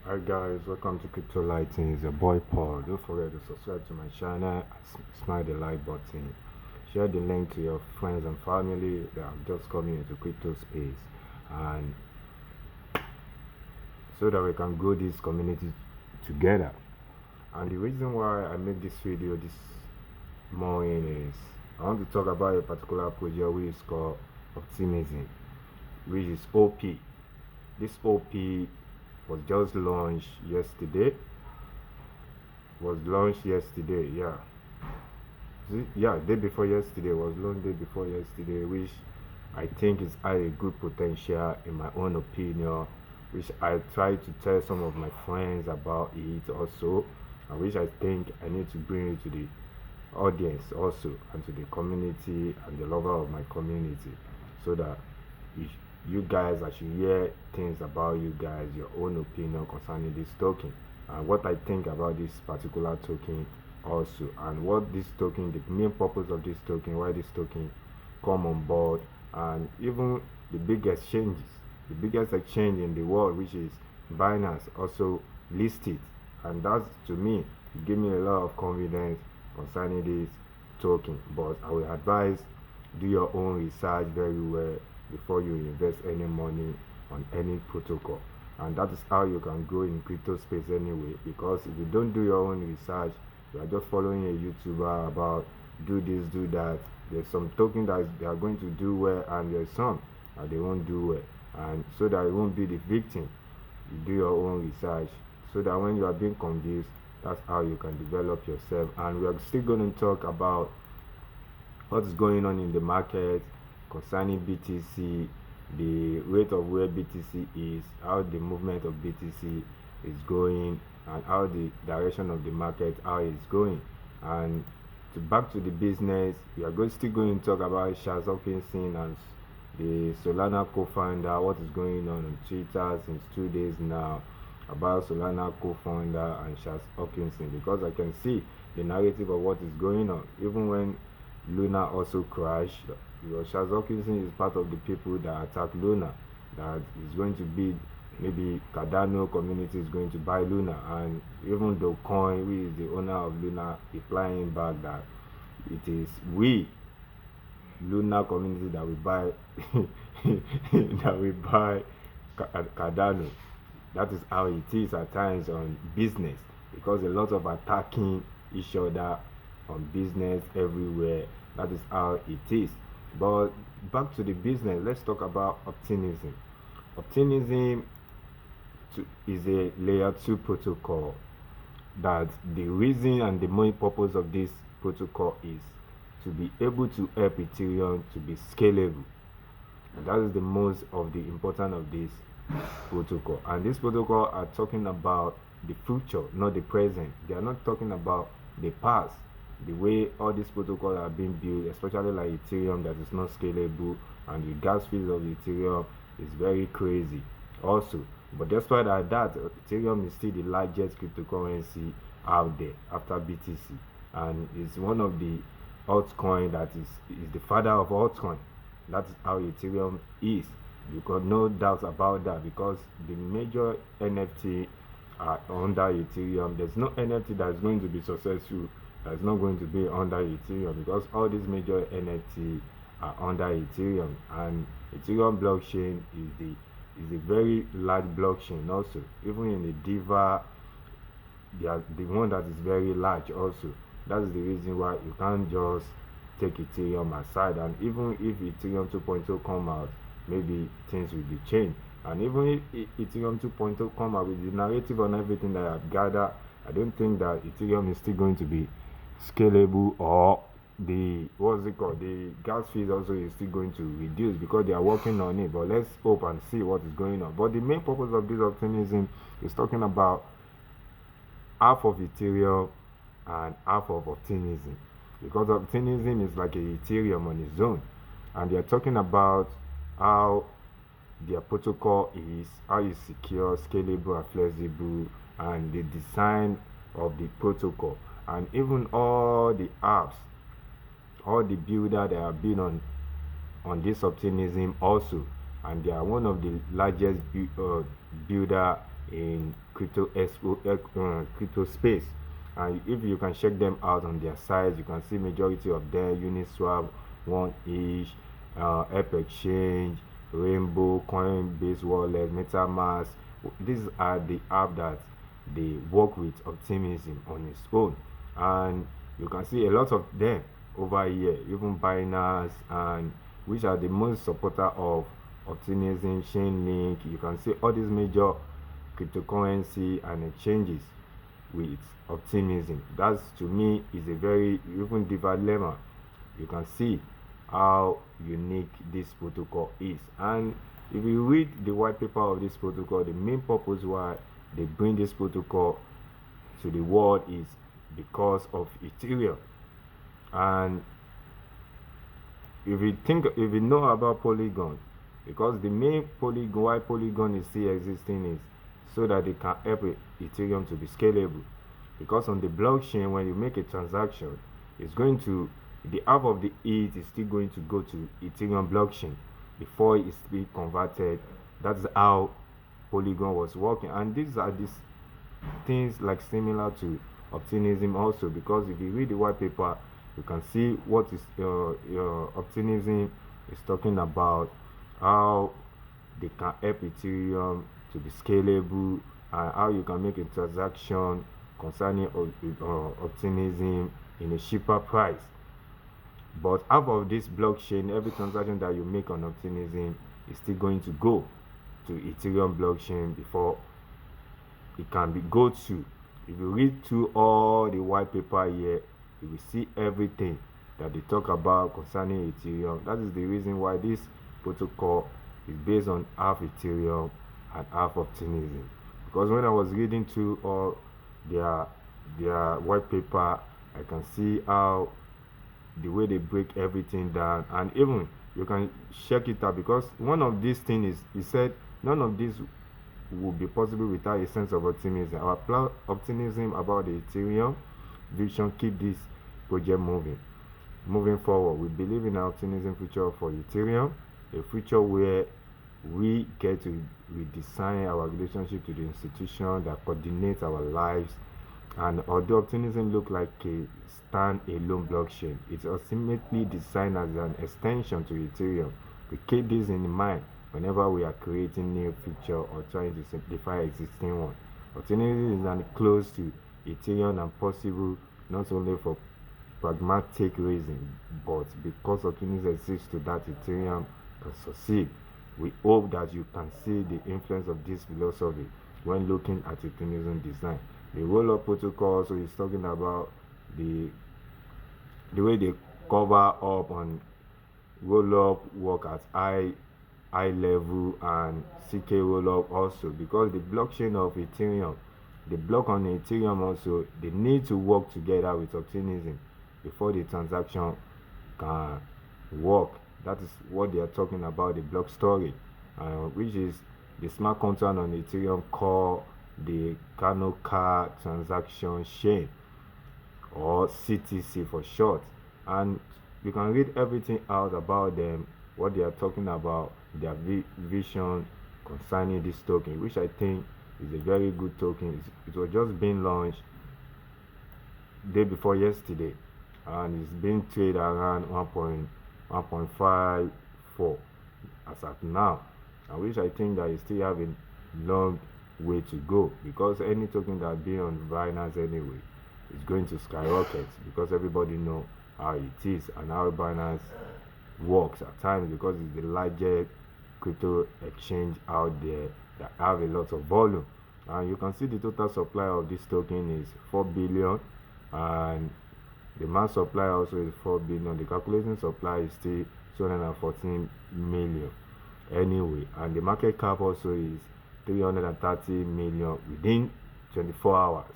Hi guys, welcome to Crypto Lighting. It's your boy Paul. Don't forget to subscribe to my channel, smash the like button, share the link to your friends and family that are just coming into crypto space, and so that we can grow this community together. And the reason why I make this video this morning is I want to talk about a particular project which is called Optimism, which is OP. This OP was just launched yesterday. Day before yesterday. Was launched day before yesterday, which I think is had a good potential in my own opinion, which I try to tell some of my friends about it also, and which I think I need to bring it to the audience also, and to the community and the lover of my community, so that you guys, I should hear things about you guys, your own opinion concerning this token, and what I think about this particular token also, and what this token, the main purpose of this token, why this token come on board, and even the biggest exchange in the world, which is Binance, also listed. And that's, to me, it gave me a lot of confidence concerning this token. But I will advise, do your own research very well before you invest any money on any protocol. And that is how you can grow in crypto space anyway, because if you don't do your own research, you are just following a YouTuber about do this, do that. There's some token that they are going to do well, and there's some that they won't do well. And so that you won't be the victim, you do your own research, so that when you are being confused, that's how you can develop yourself. And we are still going to talk about what's going on in the market concerning BTC, the rate of where BTC is, how the movement of BTC is going, and how the direction of the market, how it's going. And back to the business, we are still going to talk about Charles Hopkinson and the Solana co-founder, what is going on Twitter since 2 days now about Solana co-founder and Charles Hopkinson, because I can see the narrative of what is going on. Even when Luna also crashed, because Charles Hopkinson is part of the people that attacked Luna, that is going to be, maybe Cardano community is going to buy Luna, and even though Coin, who is the owner of Luna, replying back that it is we, Luna community, that we buy Cardano. That is how it is at times on business, because a lot of attacking each other on business everywhere. That is how it is. But back to the business, let's talk about Optimism. Optimism is a layer 2 protocol, that the reason and the main purpose of this protocol is to be able to help Ethereum to be scalable. And that is the most of the important of this protocol. And this protocol are talking about the future, not the present. They are not talking about the past. The way all these protocols are being built, especially like Ethereum, that is not scalable, and the gas fees of Ethereum is very crazy also. But despite that, Ethereum is still the largest cryptocurrency out there after BTC, and it's one of the altcoin that is the father of altcoin. That's how Ethereum is. You got no doubt about that, because the major NFT are under Ethereum. There's no NFT that is going to be successful that's not going to be under Ethereum, because all these major NFT are under Ethereum, and Ethereum blockchain is a very large blockchain also. Even in the Diva, they are the one that is very large also. That is the reason why you can't just take Ethereum aside. And even if Ethereum 2.0 come out, maybe things will be changed. And even if Ethereum 2.0 come out with the narrative on everything that I've gathered, I don't think that Ethereum is still going to be scalable, or the the gas fees also is still going to reduce, because they are working on it. But let's hope and see what is going on. But the main purpose of this Optimism is talking about half of Ethereum and half of Optimism, because Optimism is like a Ethereum on its own, and they are talking about how their protocol is, how it's secure, scalable, and flexible, and the design of the protocol, and even all the apps, all the builder that have been on this Optimism also, and they are one of the largest builder in crypto space. And if you can check them out on their sites, you can see majority of them: Uniswap, One Each, App Exchange, Rainbow, Coinbase Wallet, MetaMask. These are the app that they work with Optimism on its own, and you can see a lot of them over here, even Binance, and which are the most supporter of Optimism, Chainlink. You can see all these major cryptocurrency and exchanges with Optimism. That's, to me, is a very even dilemma. You can see how unique this protocol is, and if you read the white paper of this protocol, the main purpose why they bring this protocol to the world is because of Ethereum. And if you know about Polygon, because the main Polygon, why Polygon is still existing, is so that they can help Ethereum to be scalable. Because on the blockchain, when you make a transaction, it's going to, the half of the ETH is still going to go to Ethereum blockchain before it's be converted. That's how Polygon was working, and these are these things like similar to Optimism also, because if you read the white paper, you can see what is Optimism is talking about, how they can help Ethereum to be scalable, and how you can make a transaction concerning Optimism in a cheaper price. But half of this blockchain, every transaction that you make on Optimism is still going to go to Ethereum blockchain before it can be go to. If you read through all the white paper here, you will see everything that they talk about concerning Ethereum. That is the reason why this protocol is based on half Ethereum and half Optimism. Because when I was reading through all their white paper, I can see how the way they break everything down, and even you can check it out, because one of these things is, he said, none of this would be possible without a sense of optimism. Our optimism about the Ethereum vision keep this project moving forward. We believe in an optimism future for Ethereum, a future where we get to redesign our relationship to the institution that coordinates our lives. And although Optimism look like a stand-alone blockchain, it's ultimately designed as an extension to Ethereum. We keep this in mind whenever we are creating new feature or trying to simplify existing one. Optimism is close to Ethereum and possible not only for pragmatic reasons, but because Optimism exists to that Ethereum can succeed. We hope that you can see the influence of this philosophy when looking at Optimism design. The roll-up protocol also is talking about the way they cover up on roll-up work at high level, and CK roll-up also, because the blockchain of Ethereum, the block on Ethereum also, they need to work together with Optimism before the transaction can work. That is what they are talking about, the block storage, which is the smart contract on Ethereum core, the Kano car transaction chain, or CTC for short. And you can read everything out about them, what they are talking about, their vision concerning this token, which I think is a very good token. It was just being launched day before yesterday, and it's been traded around 1.54 as at now, and which I think that you still have a long way to go, because any token that be on Binance anyway is going to skyrocket, because everybody know how it is and how Binance works at times, because it's the largest crypto exchange out there that have a lot of volume. And you can see the total supply of this token is 4 billion, and the mass supply also is 4 billion. The calculating supply is still 214 million anyway, and the market cap also is 330 million within 24 hours.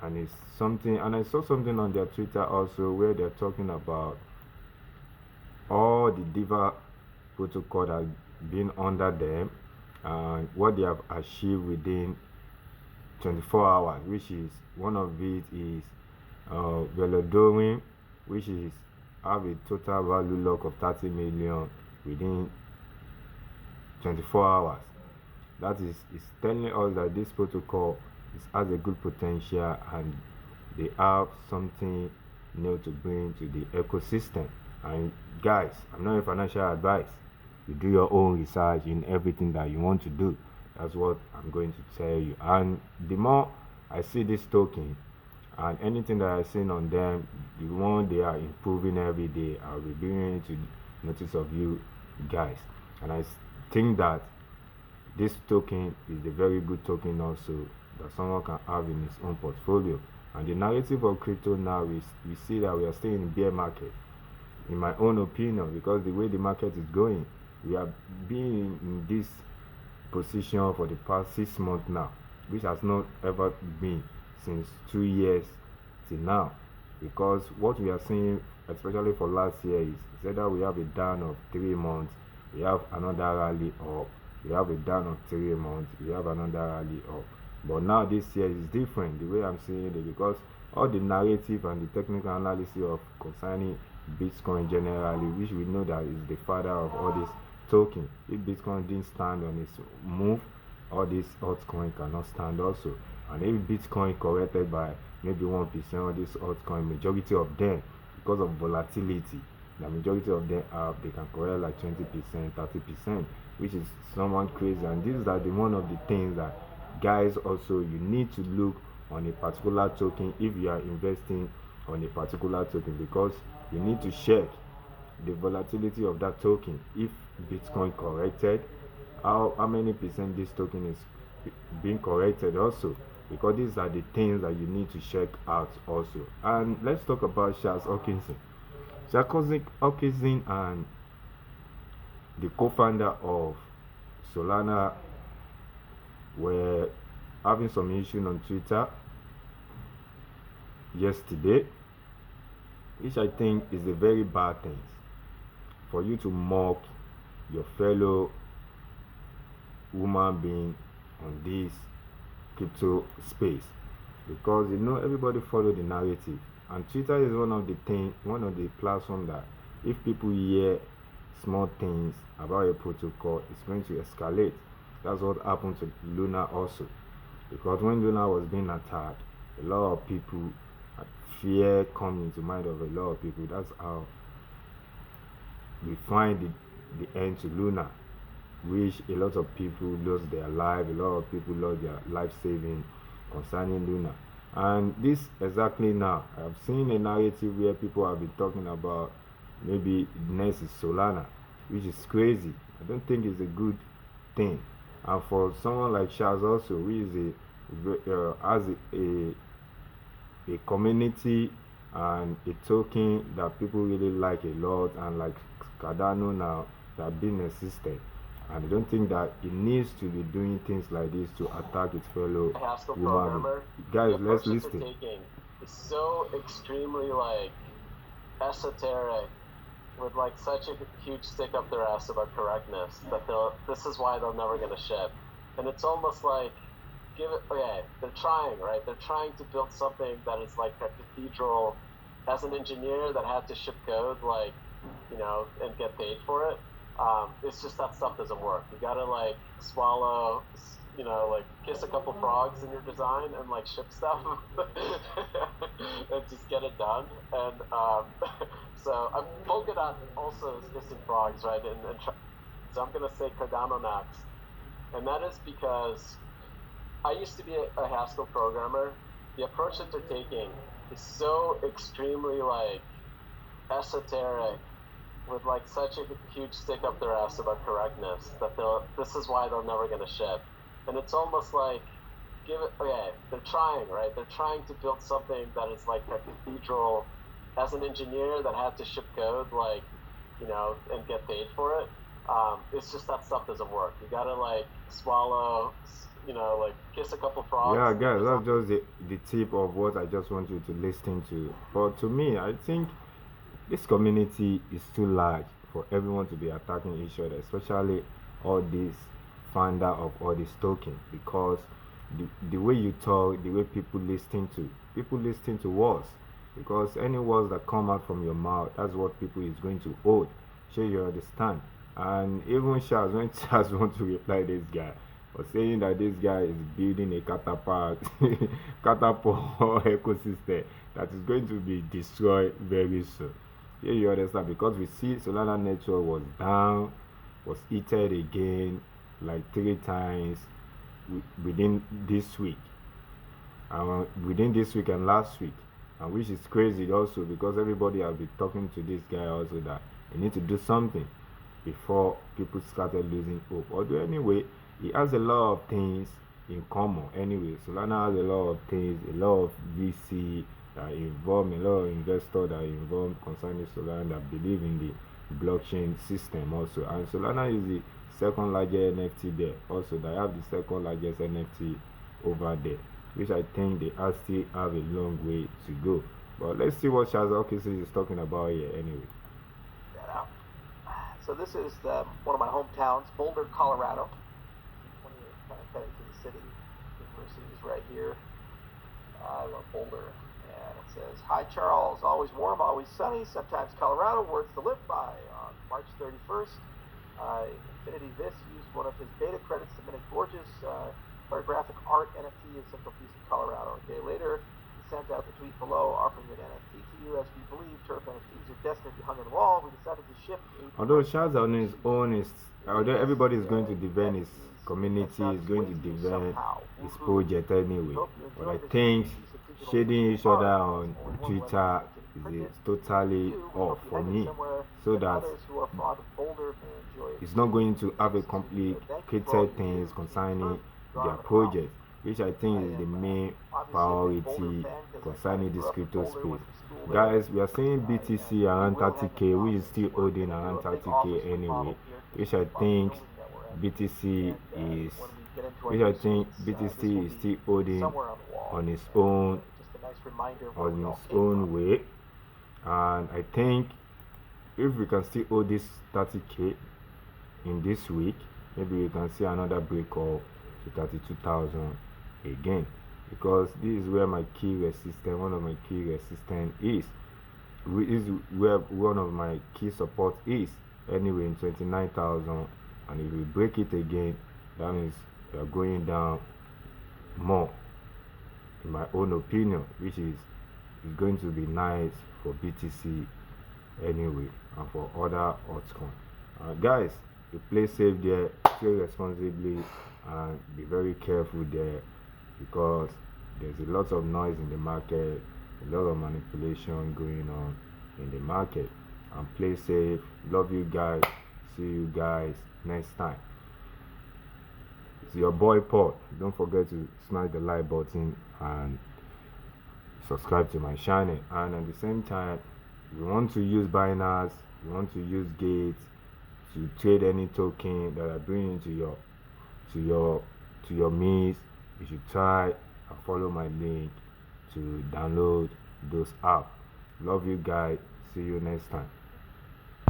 And it's something, and I saw something on their Twitter also where they're talking about all the Defi protocol that have been under them and what they have achieved within 24 hours, which is, one of it is Velodrome, which is have a total value lock of 30 million within 24 hours. that is telling us that this protocol has a good potential and they have something new to bring to the ecosystem. And guys, I'm not a financial advice. You do your own research in everything that you want to do. That's what I'm going to tell you. And the more I see this token and anything that I've seen on them, the more they are improving every day, I'll be bringing it to notice of you guys. And I think that this token is a very good token also that someone can have in his own portfolio. And the narrative of crypto now is we see that we are still in the bear market, in my own opinion, because the way the market is going, we have been in this position for the past 6 months now, which has not ever been since 2 years till now. Because what we are seeing, especially for last year, is either we have a down of 3 months, we have another rally up, we have a down of 3 months, we have another rally up. But now this year is different the way I'm seeing it, because all the narrative and the technical analysis of concerning Bitcoin generally, which we know that is the father of all this token. If Bitcoin didn't stand on its move, all these altcoin cannot stand also. And if Bitcoin corrected by maybe 1%, all these altcoin, majority of them, because of volatility, the majority of them they can correct like 20%, 30%, which is somewhat crazy. And this is like one of the things that guys also you need to look on a particular token if you are investing on a particular token, because you need to check the volatility of that token. If Bitcoin corrected, how many percent this token is being corrected also, because these are the things that you need to check out also. And let's talk about Charles Hoskinson. Charles Hoskinson and the co-founder of Solana were having some issue on Twitter yesterday, which I think is a very bad thing, for you to mock your fellow human being on this crypto space, because everybody follow the narrative, and Twitter is one of the platforms that if people hear small things about a protocol, it's going to escalate. That's what happened to Luna also, because when Luna was being attacked, a lot of people, fear come into mind of a lot of people. That's how we find the end to Luna, which a lot of people lost their life, a lot of people lost their life saving concerning Luna. And this exactly now, I've seen a narrative where people have been talking about maybe next is Solana, which is crazy. I don't think it's a good thing. And for someone like Charles also, who is has a community and a token that people really like a lot, and like Cardano now that being assisted, and I don't think that it needs to be doing things like this to attack its fellow human. Guys, let's listen. It's so extremely like esoteric, with like such a huge stick up their ass about correctness, that this is why they're never gonna ship. And it's almost like, they're trying, right? They're trying to build something that is like a cathedral. As an engineer that had to ship code, like, and get paid for it, it's just that stuff doesn't work. You gotta like swallow, like kiss a couple frogs in your design and like ship stuff and just get it done. And so Polkadot also is kissing frogs, right? So I'm gonna say Cardano next, and that is because I used to be a Haskell programmer. The approach that they're taking is so extremely like esoteric, with like such a huge stick up their ass about correctness, that this is why they're never gonna ship. And it's almost like, they're trying, right? They're trying to build something that is like a cathedral. As an engineer that had to ship code, like, and get paid for it, it's just that stuff doesn't work. You gotta like swallow, like kiss a couple frogs. Yeah, guys, that's just the tip of what I just want you to listen to. But to me, I think this community is too large for everyone to be attacking each other, especially all these founder of all these tokens, because the way you talk, the way people listen to words, because any words that come out from your mouth, that's what people is going to hold. Sure, you understand. And even Charles, when Charles want to reply this guy, was saying that this guy is building a catapult ecosystem that is going to be destroyed very soon. Here you understand, because we see Solana network was down, was heated again like 3 times within this week, within this week and last week, and which is crazy also, because everybody has been talking to this guy also that they need to do something before people started losing hope. Although anyway, he has a lot of things in common. Anyway, Solana has a lot of things, a lot of VC that are involved, a lot of investors that are involved concerning Solana that believe in the blockchain system also. And Solana is the second largest NFT there. Also, they have the second largest NFT over there, which I think they still have a long way to go. But let's see what Shaz OKC is talking about here anyway. So this is one of my hometowns, Boulder, Colorado. 28 kind of heading to the city. University is right here. I love Boulder. And it says, "Hi Charles, always warm, always sunny, sometimes Colorado, words to live by." On March 31st, Infinity This used one of his beta credits to mint a gorgeous photographic art NFT in Central Houston, Colorado. A day later, he sent out the tweet below offering an NFT to you. As we believe turf NFTs are destined to be hung on the wall, we decided to shift. Although Shaz on his own is, although everybody is going to defend his community, is going to defend his project anyway. But I think shading each other on Twitter is totally off for me, so that it's not going to have a complicated things concerning their project, which I think is the main priority concerning this crypto space. Guys, we are seeing BTC around 30k, which is still holding around 30k anyway, which I think BTC is still holding on its own way. And I think if we can still hold this 30k in this week, maybe we can see another break up to 32,000 again, because this is where my key resistance, one of my key resistance is where one of my key support is anyway, in 29,000. And if we break it again, that means we are going down more, in my own opinion, which is going to be nice for BTC anyway, and for other altcoins. Guys, you play safe there, play responsibly, and be very careful there, because there's a lot of noise in the market, a lot of manipulation going on in the market. And play safe. Love you guys. See you guys next time. It's your boy Paul. Don't forget to smash the like button and subscribe to my channel. And at the same time, if you want to use Binance, you want to use Gates to trade any token that I bring into your means, you should try and follow my link to download those apps. Love you guys. See you next time.